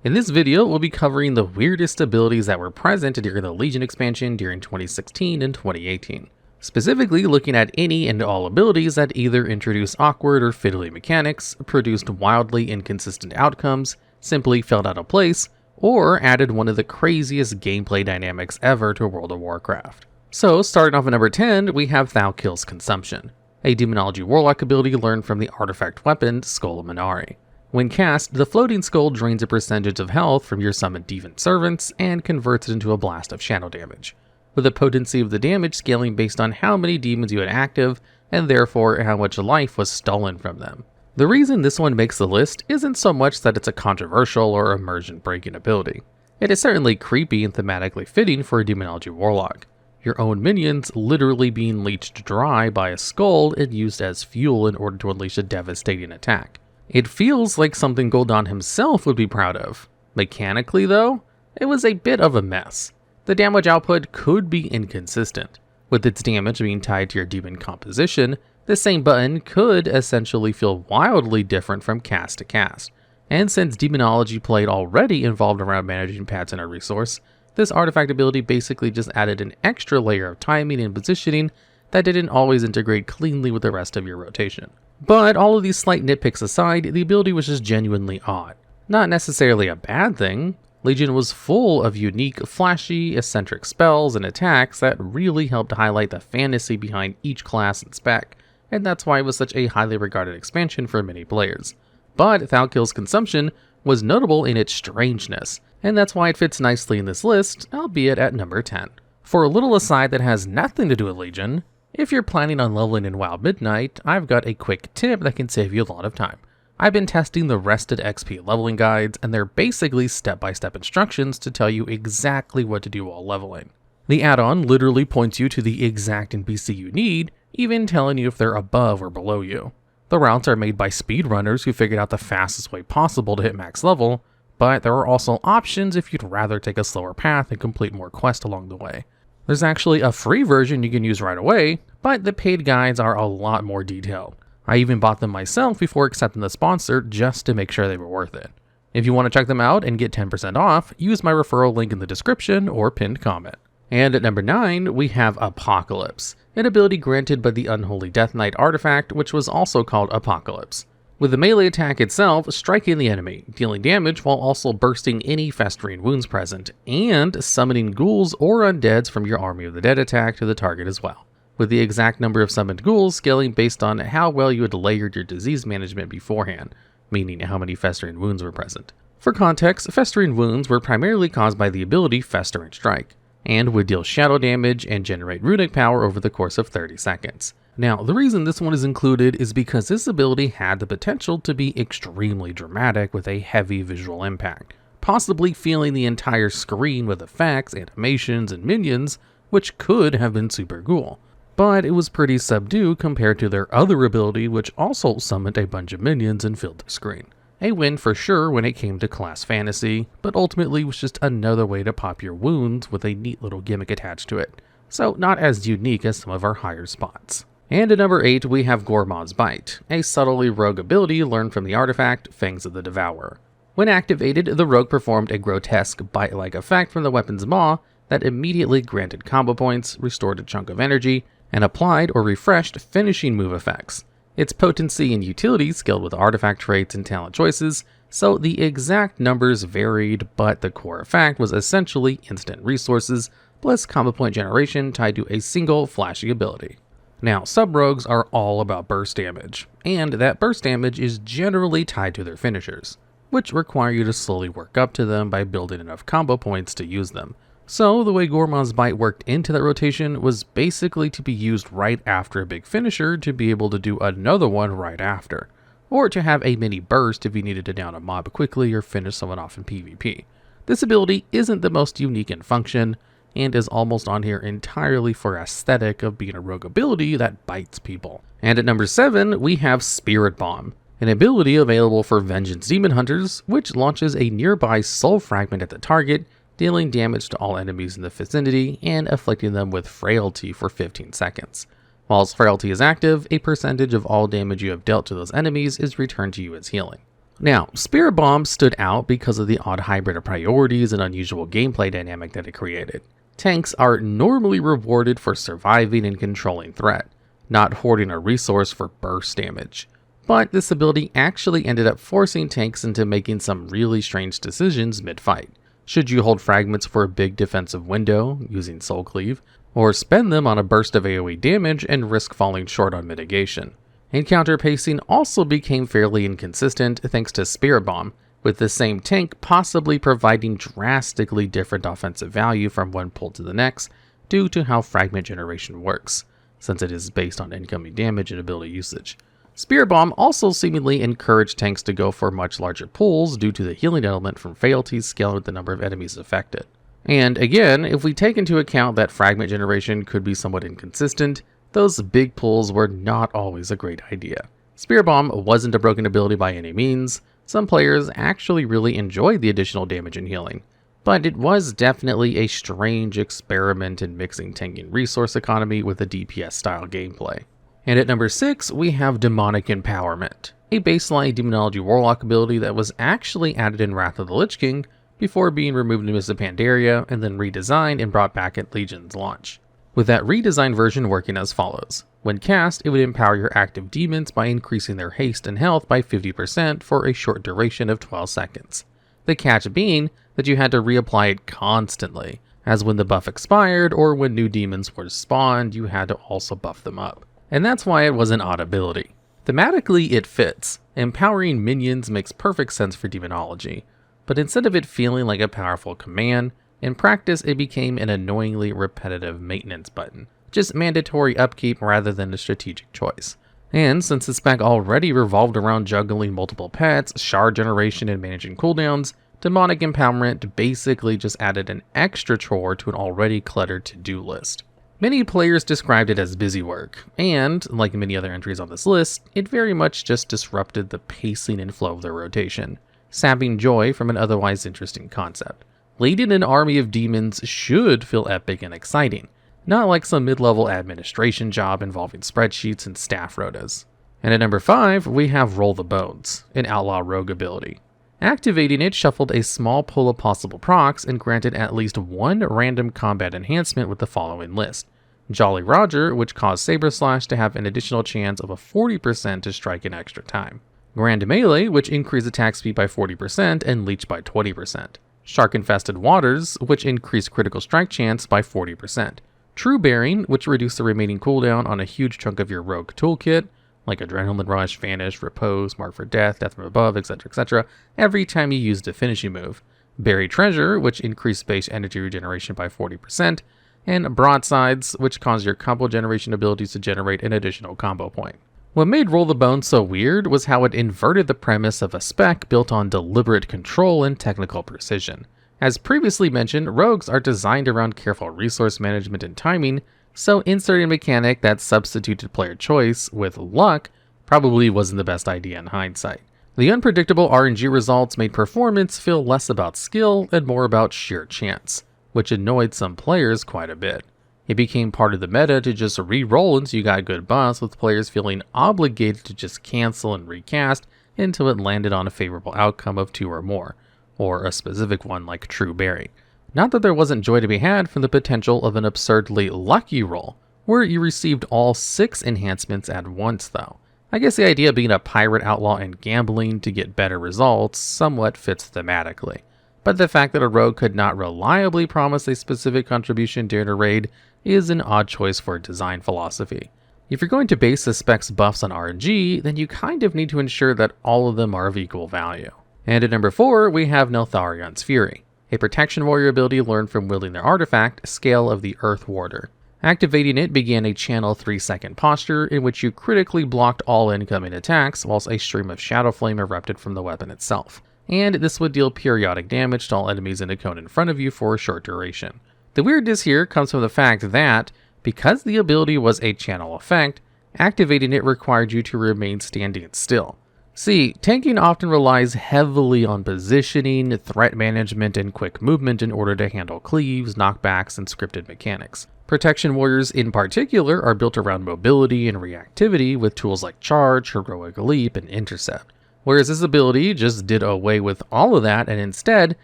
In this video, we'll be covering the weirdest abilities that were present during the Legion expansion during 2016 and 2018. Specifically looking at any and all abilities that either introduced awkward or fiddly mechanics, produced wildly inconsistent outcomes, simply felt out of place, or added one of the craziest gameplay dynamics ever to World of Warcraft. So starting off at number 10, we have Thal'kiel's Consumption, a Demonology Warlock ability learned from the artifact weapon Skull of Minari. When cast, the floating skull drains a percentage of health from your summoned demon servants and converts it into a blast of shadow damage, with the potency of the damage scaling based on how many demons you had active and therefore how much life was stolen from them. The reason this one makes the list isn't so much that it's a controversial or immersion breaking ability. It is certainly creepy and thematically fitting for a Demonology Warlock. Your own minions literally being leached dry by a skull and used as fuel in order to unleash a devastating attack. It feels like something Gul'dan himself would be proud of. Mechanically though, it was a bit of a mess. The damage output could be inconsistent. With its damage being tied to your demon composition, the same button could essentially feel wildly different from cast to cast. And since demonology played already involved around managing paths in a resource, this artifact ability basically just added an extra layer of timing and positioning that didn't always integrate cleanly with the rest of your rotation. But all of these slight nitpicks aside, the ability was just genuinely odd. Not necessarily a bad thing. Legion was full of unique, flashy, eccentric spells and attacks that really helped highlight the fantasy behind each class and spec, and that's why it was such a highly regarded expansion for many players. But Thal'kiel's Consumption was notable in its strangeness, and that's why it fits nicely in this list, albeit at number 10. For a little aside that has nothing to do with Legion, if you're planning on leveling in WoW Midnight, I've got a quick tip that can save you a lot of time. I've been testing the Rested XP leveling guides, and they're basically step-by-step instructions to tell you exactly what to do while leveling. The add-on literally points you to the exact NPC you need, even telling you if they're above or below you. The routes are made by speedrunners who figured out the fastest way possible to hit max level, but there are also options if you'd rather take a slower path and complete more quests along the way. There's actually a free version you can use right away, but the paid guides are a lot more detailed. I even bought them myself before accepting the sponsor just to make sure they were worth it. If you want to check them out and get 10% off, use my referral link in the description or pinned comment. And at number 9, we have Apocalypse, an ability granted by the Unholy Death Knight artifact, which was also called Apocalypse, with the melee attack itself striking the enemy, dealing damage while also bursting any festering wounds present, and summoning ghouls or undeads from your Army of the Dead attack to the target as well, with the exact number of summoned ghouls scaling based on how well you had layered your disease management beforehand, meaning how many festering wounds were present. For context, festering wounds were primarily caused by the ability Fester and Strike, and would deal shadow damage and generate runic power over the course of 30 seconds. Now, the reason this one is included is because this ability had the potential to be extremely dramatic with a heavy visual impact, possibly filling the entire screen with effects, animations, and minions, which could have been super cool. But it was pretty subdued compared to their other ability, which also summoned a bunch of minions and filled the screen. A win for sure when it came to class fantasy, but ultimately was just another way to pop your wounds with a neat little gimmick attached to it, so not as unique as some of our higher spots. And at number 8, we have Goremaw's Bite, a subtly rogue ability learned from the artifact Fangs of the Devourer. When activated, the rogue performed a grotesque bite-like effect from the weapon's maw that immediately granted combo points, restored a chunk of energy, and applied or refreshed finishing move effects. Its potency and utility scaled with artifact traits and talent choices, so the exact numbers varied, but the core effect was essentially instant resources plus combo point generation tied to a single flashy ability. Now, sub-rogues are all about burst damage, and that burst damage is generally tied to their finishers, which require you to slowly work up to them by building enough combo points to use them. So the way Goremaw's Bite worked into that rotation was basically to be used right after a big finisher to be able to do another one right after, or to have a mini burst if you needed to down a mob quickly or finish someone off in PvP. This ability isn't the most unique in function, and is almost on here entirely for aesthetic of being a rogue ability that bites people. And at number 7, we have Spirit Bomb, an ability available for Vengeance Demon Hunters, which launches a nearby soul fragment at the target, dealing damage to all enemies in the vicinity and afflicting them with frailty for 15 seconds. Whilst frailty is active, a percentage of all damage you have dealt to those enemies is returned to you as healing. Now, Spirit Bomb stood out because of the odd hybrid of priorities and unusual gameplay dynamic that it created. Tanks are normally rewarded for surviving and controlling threat, not hoarding a resource for burst damage. But this ability actually ended up forcing tanks into making some really strange decisions mid-fight. Should you hold fragments for a big defensive window, using Soul Cleave, or spend them on a burst of AoE damage and risk falling short on mitigation? Encounter pacing also became fairly inconsistent thanks to Spirit Bomb, with the same tank possibly providing drastically different offensive value from one pull to the next due to how fragment generation works, since it is based on incoming damage and ability usage. Spirit Bomb also seemingly encouraged tanks to go for much larger pulls due to the healing element from frailties scaled with the number of enemies affected. And again, if we take into account that fragment generation could be somewhat inconsistent, those big pulls were not always a great idea. Spirit Bomb wasn't a broken ability by any means. Some players actually really enjoyed the additional damage and healing, but it was definitely a strange experiment in mixing tanking resource economy with a DPS style gameplay. And at number 6, we have Demonic Empowerment, a baseline Demonology Warlock ability that was actually added in Wrath of the Lich King before being removed in Mists of Pandaria and then redesigned and brought back at Legion's launch. With that redesigned version working as follows. When cast, it would empower your active demons by increasing their haste and health by 50% for a short duration of 12 seconds. The catch being that you had to reapply it constantly, as when the buff expired or when new demons were spawned, you had to also buff them up. And that's why it was an odd ability. Thematically, it fits. Empowering minions makes perfect sense for demonology, but instead of it feeling like a powerful command, in practice it became an annoyingly repetitive maintenance button, just mandatory upkeep rather than a strategic choice. And since the spec already revolved around juggling multiple pets, shard generation, and managing cooldowns, Demonic Empowerment basically just added an extra chore to an already cluttered to-do list. Many players described it as busy work, and, like many other entries on this list, it very much just disrupted the pacing and flow of their rotation, sapping joy from an otherwise interesting concept. Leading an army of demons should feel epic and exciting, not like some mid-level administration job involving spreadsheets and staff rotas. And at number 5, we have Roll the Bones, an outlaw rogue ability. Activating it shuffled a small pool of possible procs and granted at least one random combat enhancement with the following list. Jolly Roger, which caused Saber Slash to have an additional chance of a 40% to strike in extra time. Grand Melee, which increased attack speed by 40% and leech by 20%. Shark-Infested Waters, which increased critical strike chance by 40%. True Bearing, which reduced the remaining cooldown on a huge chunk of your rogue toolkit, like Adrenaline Rush, Vanish, Repose, Mark for Death, Death from Above, etc., every time you used a finishing move. Buried Treasure, which increased base energy regeneration by 40%, and Broadsides, which caused your combo generation abilities to generate an additional combo point. What made Roll the Bones so weird was how it inverted the premise of a spec built on deliberate control and technical precision. As previously mentioned, rogues are designed around careful resource management and timing, so inserting a mechanic that substituted player choice with luck probably wasn't the best idea in hindsight. The unpredictable RNG results made performance feel less about skill and more about sheer chance, which annoyed some players quite a bit. It became part of the meta to just re-roll until you got good buffs, with players feeling obligated to just cancel and recast until it landed on a favorable outcome of 2 or more, or a specific one like True Bearing. Not that there wasn't joy to be had from the potential of an absurdly lucky roll, where you received all 6 enhancements at once though. I guess the idea of being a pirate outlaw and gambling to get better results somewhat fits thematically, but the fact that a rogue could not reliably promise a specific contribution during a raid is an odd choice for design philosophy. If you're going to base the spec's buffs on RNG, then you kind of need to ensure that all of them are of equal value. And at number 4, we have Neltharion's Fury, a protection warrior ability learned from wielding their artifact, Scale of the Earth Warder. Activating it began a channel 3-second posture in which you critically blocked all incoming attacks whilst a stream of shadow flame erupted from the weapon itself. And this would deal periodic damage to all enemies in a cone in front of you for a short duration. The weirdness here comes from the fact that, because the ability was a channel effect, activating it required you to remain standing still. See, tanking often relies heavily on positioning, threat management, and quick movement in order to handle cleaves, knockbacks, and scripted mechanics. Protection warriors in particular are built around mobility and reactivity with tools like Charge, Heroic Leap, and Intercept. Whereas this ability just did away with all of that and instead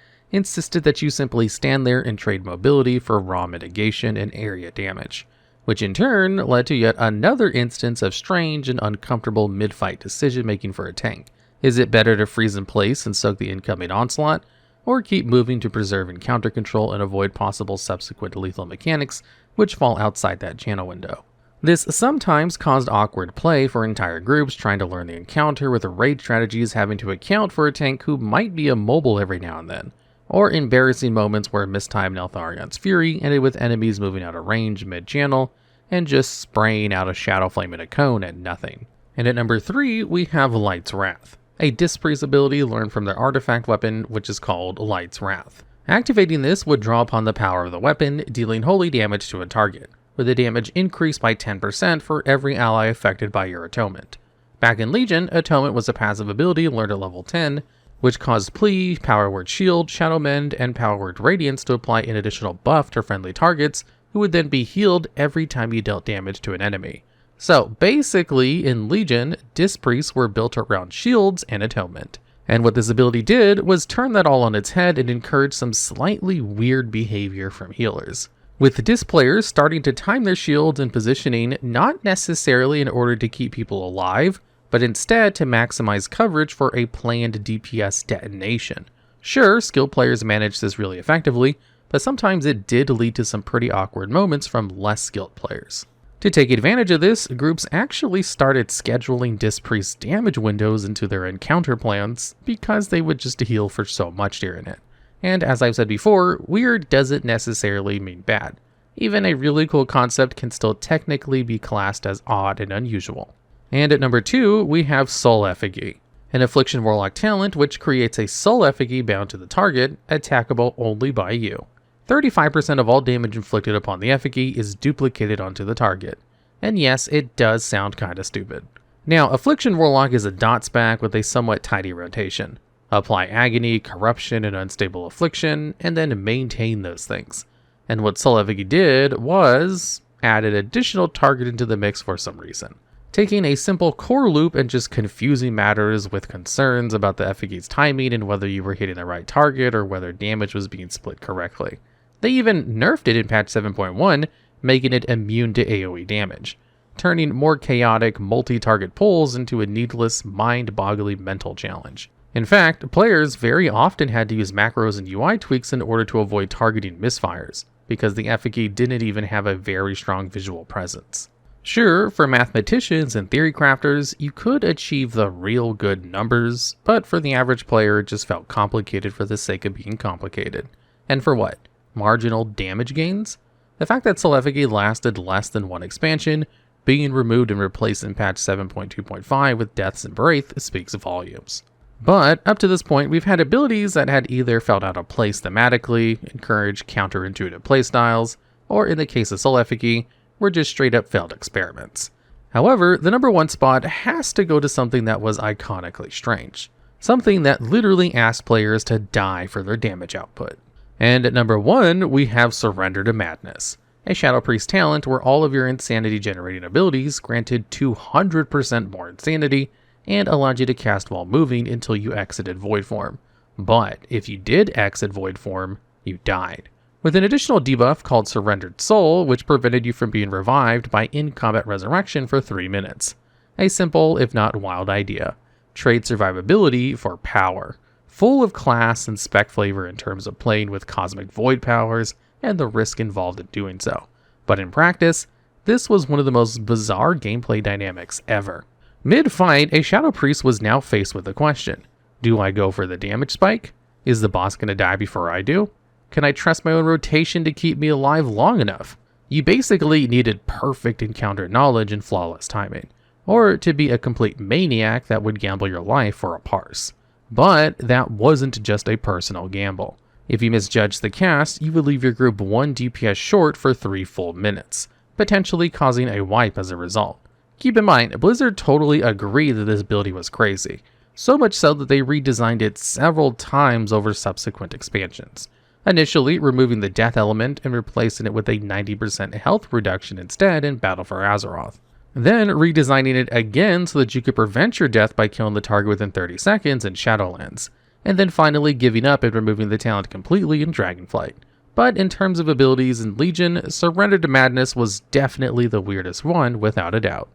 insisted that you simply stand there and trade mobility for raw mitigation and area damage, which in turn led to yet another instance of strange and uncomfortable mid-fight decision making for a tank. Is it better to freeze in place and soak the incoming onslaught, or keep moving to preserve encounter control and avoid possible subsequent lethal mechanics which fall outside that channel window? This sometimes caused awkward play for entire groups trying to learn the encounter, with raid strategies having to account for a tank who might be immobile every now and then, or embarrassing moments where mistimed Neltharion's Fury ended with enemies moving out of range mid-channel and just spraying out a Shadow Flame in a cone at nothing. And at number 3, we have Light's Wrath, a Dispriest ability learned from their artifact weapon, which is called Light's Wrath. Activating this would draw upon the power of the weapon, dealing holy damage to a target, with the damage increased by 10% for every ally affected by your atonement. Back in Legion, Atonement was a passive ability learned at level 10, which caused Plea, Power Word Shield, Shadow Mend, and Power Word Radiance to apply an additional buff to friendly targets, who would then be healed every time you dealt damage to an enemy. So basically, in Legion, Dispriests were built around shields and atonement. And what this ability did was turn that all on its head and encourage some slightly weird behavior from healers, with Dis players starting to time their shields and positioning not necessarily in order to keep people alive, but instead to maximize coverage for a planned DPS detonation. Sure, skilled players managed this really effectively, but sometimes it did lead to some pretty awkward moments from less skilled players. To take advantage of this, groups actually started scheduling Dispriest damage windows into their encounter plans because they would just heal for so much during it. And as I've said before, weird doesn't necessarily mean bad. Even a really cool concept can still technically be classed as odd and unusual. And at number 2, we have Soul Effigy, an Affliction Warlock talent which creates a Soul Effigy bound to the target, attackable only by you. 35% of all damage inflicted upon the Effigy is duplicated onto the target. And yes, it does sound kinda stupid. Now, Affliction Warlock is a dot spec with a somewhat tidy rotation. Apply Agony, Corruption, and Unstable Affliction, and then maintain those things. And what Soul Effigy did was add an additional target into the mix for some reason, taking a simple core loop and just confusing matters with concerns about the Effigy's timing and whether you were hitting the right target or whether damage was being split correctly. They even nerfed it in patch 7.1, making it immune to AoE damage, turning more chaotic multi-target pulls into a needless, mind-boggling mental challenge. In fact, players very often had to use macros and UI tweaks in order to avoid targeting misfires, because the Effigy didn't even have a very strong visual presence. Sure, for mathematicians and theory crafters, you could achieve the real good numbers, but for the average player, it just felt complicated for the sake of being complicated. And for what? Marginal damage gains? The fact that Soul Effigy lasted less than one expansion, being removed and replaced in patch 7.2.5 with Death's and Wraith speaks volumes. But up to this point, we've had abilities that had either felt out of place thematically, encouraged counterintuitive playstyles, or in the case of Soul Effigy, were just straight up failed experiments. However, the number 1 spot has to go to something that was iconically strange. Something that literally asked players to die for their damage output. And at number 1, we have Surrender to Madness, a Shadow Priest talent where all of your insanity generating abilities granted 200% more insanity and allowed you to cast while moving until you exited Void Form. But if you did exit Void Form, you died, with an additional debuff called Surrendered Soul, which prevented you from being revived by in-combat resurrection for 3 minutes. A simple, if not wild idea. Trade survivability for power, full of class and spec flavor in terms of playing with cosmic void powers and the risk involved in doing so. But in practice, this was one of the most bizarre gameplay dynamics ever. Mid-fight, a Shadow Priest was now faced with the question: do I go for the damage spike? Is the boss going to die before I do? Can I trust my own rotation to keep me alive long enough? You basically needed perfect encounter knowledge and flawless timing, or to be a complete maniac that would gamble your life for a parse. But that wasn't just a personal gamble. If you misjudged the cast, you would leave your group 1 DPS short for 3 full minutes, potentially causing a wipe as a result. Keep in mind, Blizzard totally agreed that this ability was crazy, so much so that they redesigned it several times over subsequent expansions. Initially removing the death element and replacing it with a 90% health reduction instead in Battle for Azeroth. then redesigning it again so that you could prevent your death by killing the target within 30 seconds in Shadowlands, and then finally giving up and removing the talent completely in Dragonflight. But in terms of abilities in Legion, Surrender to Madness was definitely the weirdest one, without a doubt.